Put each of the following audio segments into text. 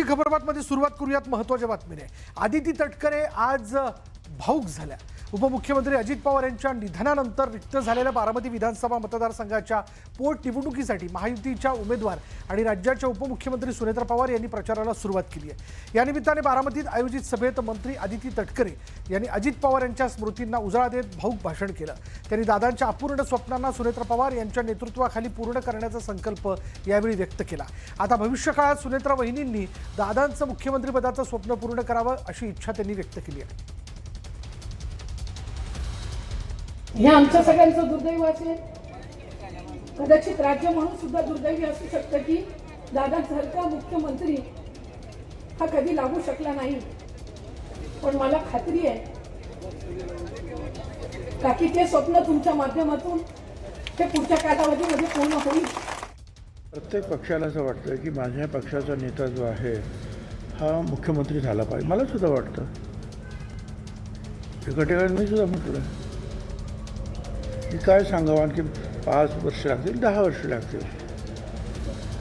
खबरबातमध्ये सुरुवात करूयात महत्त्वाच्या बातमीने। आदिती तटकरे आज भाऊक झाल्या। उपमुख्यमंत्री अजित पवार यांच्या निधनानंतर रिक्त झालेल्या बारामती विधानसभा मतदारसंघाच्या पोटनिवडणुकीसाठी महायुतीच्या उमेदवार आणि राज्याच्या उपमुख्यमंत्री सुनेत्रा पवार यांनी प्रचाराला सुरुवात केली आहे। या निमित्ताने बारामतीत आयोजित सभेत मंत्री आदिती तटकरे यांनी अजित पवार यांच्या स्मृतींना उजाळा देत भाऊक भाषण केलं। त्यांनी दादांच्या अपूर्ण स्वप्नांना सुनेत्रा पवार यांच्या नेतृत्वाखाली पूर्ण करण्याचा संकल्प यावेळी व्यक्त केला। आता भविष्यकाळात सुनेत्रा वहिनींनी दादांचं मुख्यमंत्रीपदाचं स्वप्न पूर्ण करावं अशी इच्छा त्यांनी व्यक्त केली आहे। हे आमच्या सगळ्यांचं दुर्दैव असेल, कदाचित राज्य म्हणून सुद्धा दुर्दैवी असू शकतं की दादांसारखा मुख्यमंत्री हा कधी लागू शकला नाही। पण मला खात्री आहे की ते स्वप्न तुमच्या माध्यमातून ते पुढच्या कालावधीमध्ये पूर्ण होईल। प्रत्येक पक्षाला असं वाटतं की माझ्या पक्षाचा नेता जो आहे हा मुख्यमंत्री झाला पाहिजे। मला सुद्धा वाटतं, एका ठिकाणी मी सुद्धा म्हटलं की काय सांगावं, आणखी 5 वर्ष लागतील, 10 वर्ष लागतील,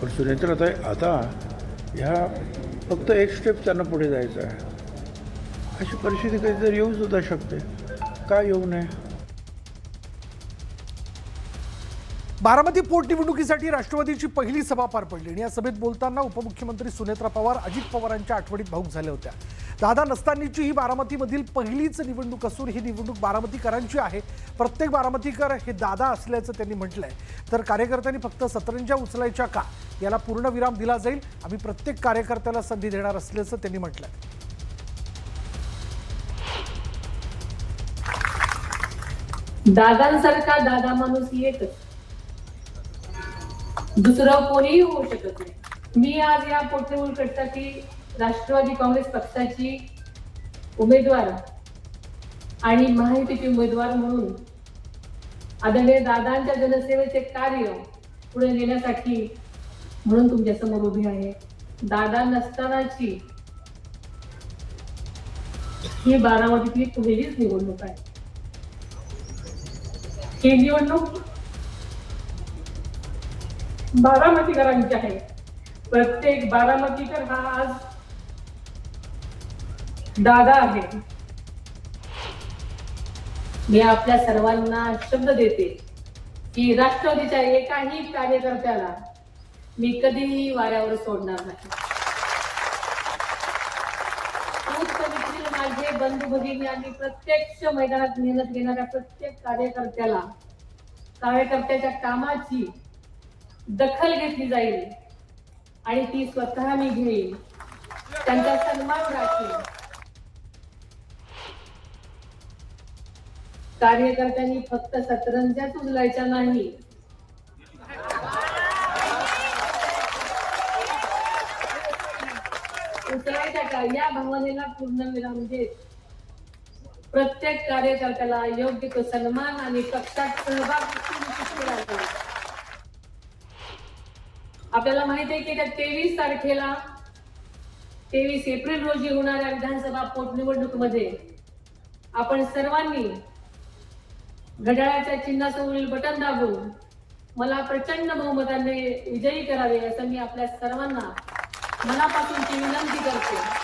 पण सुनेत्राताई आता ह्या फक्त एक स्टेप त्यांना पुढे जायचं आहे। अशी परिस्थिती कधीतरी येऊ सुद्धा शकते, काय येऊ नये। बारामती पोटनिवडणुकीसाठी राष्ट्रवादीची पहिली सभा पार पडली आणि या सभेत बोलताना उपमुख्यमंत्री सुनेत्रा पवार अजित पवारांच्या आठवणीत भाऊक झाल्या होत्या। दादा नसतानाची ही बारामतीमधील पहिलीच निवडणूक असून ही निवडणूक बारामतीकरांची आहे। प्रत्येक बारामतीकर हे दादा असल्याचं त्यांनी म्हटलंय। तर कार्यकर्त्यांनी फक्त सतरंज्या उचलायच्या का याला पूर्णविराम दिला जाईल, आम्ही प्रत्येक कार्यकर्त्याला संधी देणार असल्याचं त्यांनी म्हटलंय। दादांसारखा दादा माणूस एकच, दुसरं कोणीही होऊ शकत नाही। मी आज या पोटनिवडणुकीसाठी राष्ट्रवादी काँग्रेस पक्षाची उमेदवार आणि महायुतीची उमेदवार म्हणून आदरणीय दादांच्या जनसेवेचे कार्य पुढे नेण्यासाठी म्हणून तुमच्या समोर उभी आहे। दादा नसतानाची ही बारामतीतली पहिलीच निवडणूक आहे। ही निवडणूक बारामतीकरांची आहे। प्रत्येक बारामतीकर हा आज दादा आहे। मी आपल्या सर्वांना शब्द देते की राष्ट्रवादीच्या एकाही कार्यकर्त्याला मी कधीही वाऱ्यावर सोडणार नाही। माझे बंधू भगिनी आणि प्रत्यक्ष मैदानात मेहनत घेणाऱ्या प्रत्येक कार्यकर्त्याच्या कामाची दखल घेतली जाईल आणि ती स्वतः मी घेईन, त्यांचा सन्मान राखीन। कार्यकर्त्यांनी फक्त सतरंज्याच उचलायच्या नाही, उचलायच्या का या भावनेला पूर्णविराम देत प्रत्येक कार्यकर्त्याला योग्य तो सन्मान आणि पक्षात सहभाग। आपल्याला माहिती आहे की त्या 23 एप्रिल रोजी होणाऱ्या विधानसभा पोटनिवडणुकीमध्ये आपण सर्वांनी घड्याळाच्या चिन्हासमोरील बटन दाबून मला प्रचंड बहुमताने विजयी करावे असं मी आपल्या सर्वांना मनापासूनची विनंती करते।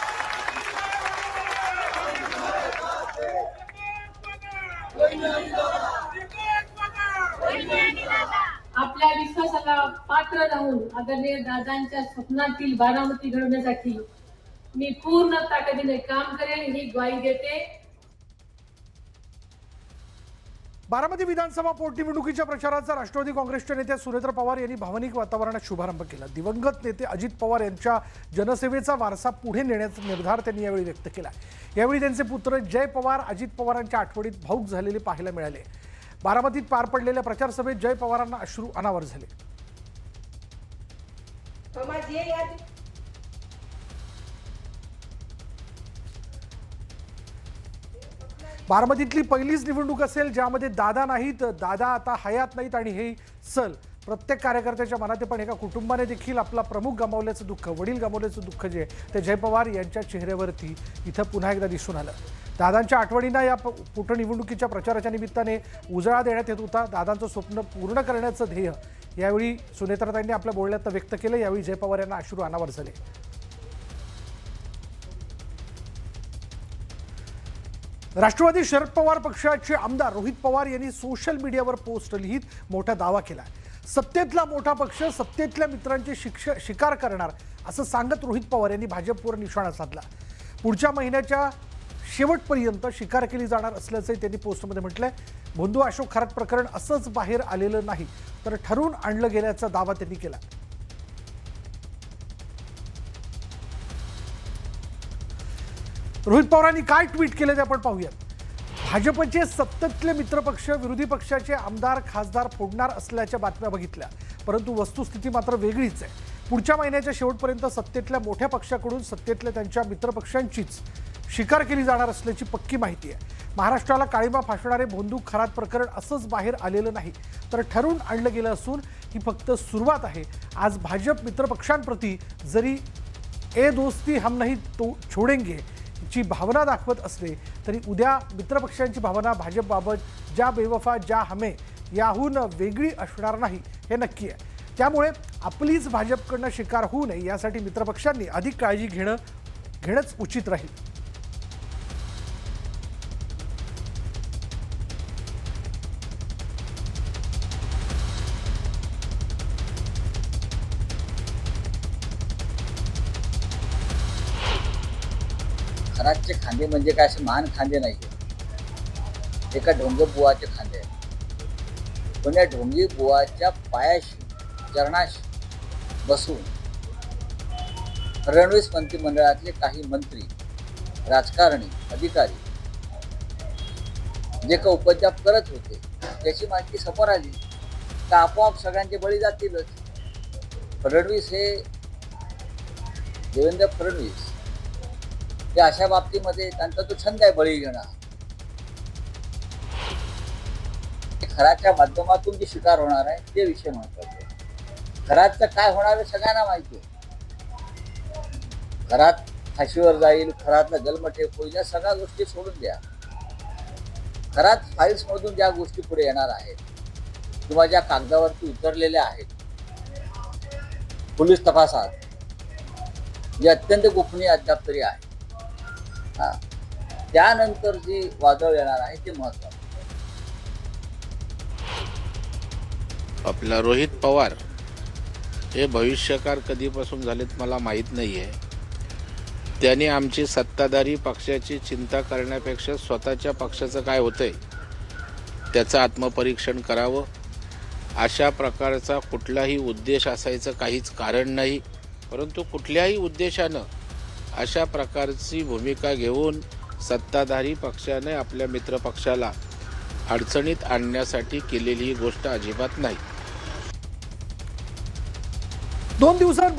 आपल्या विश्वासाला पात्र राहून आदरणीय दादांच्या स्वप्नातील बारामती घडवण्यासाठी मी पूर्ण ताकदीने काम करेन ही ग्वाही देते। बारामती विधानसभा पोटनिवडणुकीच्या प्रचाराचा राष्ट्रवादी काँग्रेसच्या नेत्या सुनेत्रा पवार यांनी भावनिक वातावरणात शुभारंभ केला। दिवंगत नेते अजित पवार यांच्या जनसेवेचा वारसा पुढे नेण्याचा निर्धार त्यांनी यावेळी व्यक्त केला। यावेळी त्यांचे पुत्र जय पवार अजित पवारांच्या आठवणीत भाऊक झालेले पाहायला मिळाले। बारामतीत पार पडलेल्या प्रचार सभेत जय पवारांना अश्रू अनावर झाले। बारामतीतली पहिलीच निवडणूक असेल ज्यामध्ये दादा नाहीत, दादा आता हयात नाहीत आणि हे सल प्रत्येक कार्यकर्त्याच्या मनात, पण एका कुटुंबाने देखील आपला प्रमुख गमावल्याचं दुःख, वडील गमावल्याचं दुःख जे ते जय पवार यांच्या चेहऱ्यावरती इथं पुन्हा एकदा दिसून आलं। दादांच्या आठवणींना या पोटनिवडणुकीच्या प्रचाराच्या निमित्ताने उजाळा देण्यात येत होता। दादांचं स्वप्न पूर्ण करण्याचं ध्येय यावेळी सुनेत्राताईंनी आपल्या बोलण्यात व्यक्त केलं। यावेळी जय पवार यांना अश्रू अनावर झाले। राष्ट्रवादी शरद पवार पक्षाचे आमदार रोहित पवार यांनी सोशल मीडियावर पोस्ट लिहित मोठा दावा केला. सत्तेतला मोठा पक्ष सत्तेतल्या मित्रांची शिकार करणार असं सांगत रोहित पवार यांनी भाजपवर निशाणा साधला. पुढच्या महिन्याच्या शेवटपर्यंत शिकार केली जाणार असल्याचंही त्यांनी पोस्टमध्ये म्हटलंय. भोंदू अशोक खरात प्रकरण असंच बाहेर आलेलं नाही तर ठरवून आणलं गेल्याचा दावा त्यांनी केला. रोहित पवारांनी काय ट्विट केलं ते आपण पाहूयात. भाजपचे सत्तेतले मित्रपक्ष विरोधी पक्षाचे आमदार खासदार फोडणार असल्याच्या बातम्या बघितल्या, परंतु वस्तुस्थिती मात्र वेगळीच आहे. पुढच्या महिन्याच्या शेवटपर्यंत सत्तेतल्या मोठ्या पक्षाकडून सत्तेतल्या त्यांच्या मित्रपक्षांचीच शिकार केली जाणार असल्याची पक्की माहिती आहे. महाराष्ट्राला काळिमा फासणारे भोंदू खरात प्रकरण असंच बाहेर आलेलं नाही तर ठरवून आणलं गेलं असून ही फक्त सुरुवात आहे. आज भाजप मित्रपक्षांप्रती जरी ए दोस्ती हम नहीं तो छोडेंगे ची भावना दाखवत असले तरी उद्या मित्रपक्षांची भावना भाजपबाबत ज्या बेवफा ज्या हमे याहून वेगळी असणार नाही हे नक्की आहे. त्यामुळे आपलीच भाजपकडनं शिकार होऊ नये यासाठी मित्रपक्षांनी अधिक काळजी घेणंच उचित राहील. खरातचे खांदे म्हणजे काय असे महान खांदे नाही आहेत. एका ढोंगे बुवाचे खांदे आहेत. पण या ढोंगी बुवाच्या पायाशी चरणाशी बसून फडणवीस मंत्रिमंडळातले काही मंत्री राजकारणी अधिकारी जे का उपद्व्याप करत होते त्याची माहिती समोर आली तर आपोआप सगळ्यांचे बळी जातीलच. फडणवीस हे देवेंद्र फडणवीस ते अशा बाबतीमध्ये त्यांचा तो छंद आहे बळी घेणं. खराच्या माध्यमातून जे शिकार होणार आहे ते विषय महत्वाचे. खराचं काय होणार आहे सगळ्यांना माहिती आहे. खरात फाशीवर जाईल, खरातला जन्मठेप होईल, या सगळ्या गोष्टी सोडून द्या. खरात फाईल्स मधून ज्या गोष्टी पुढे येणार आहेत किंवा ज्या कागदावरती उतरलेल्या आहेत पोलीस तपासात, जे अत्यंत गोपनीय अद्याप तरी आहे, त्यानंतर जी वादळ येणार आहे ते महत्त्वाचं. आपला रोहित पवार हे भविष्यकार कधीपासून झालेत मला माहीत नाही आहे. त्यांनी आमची सत्ताधारी पक्षाची चिंता करण्यापेक्षा स्वतःच्या पक्षाचं काय होतंय त्याचं आत्मपरीक्षण करावं. अशा प्रकारचा कुठलाही उद्देश असायचं काहीच कारण नाही, परंतु कुठल्याही उद्देशानं अशा प्रकारची भूमिका घेऊन सत्ताधारी पक्षाने आपल्या मित्रपक्षाला अडचणीत आणण्यासाठी केलेली ही गोष्ट अजिबात नाही. 2 दिवसांपूर्वी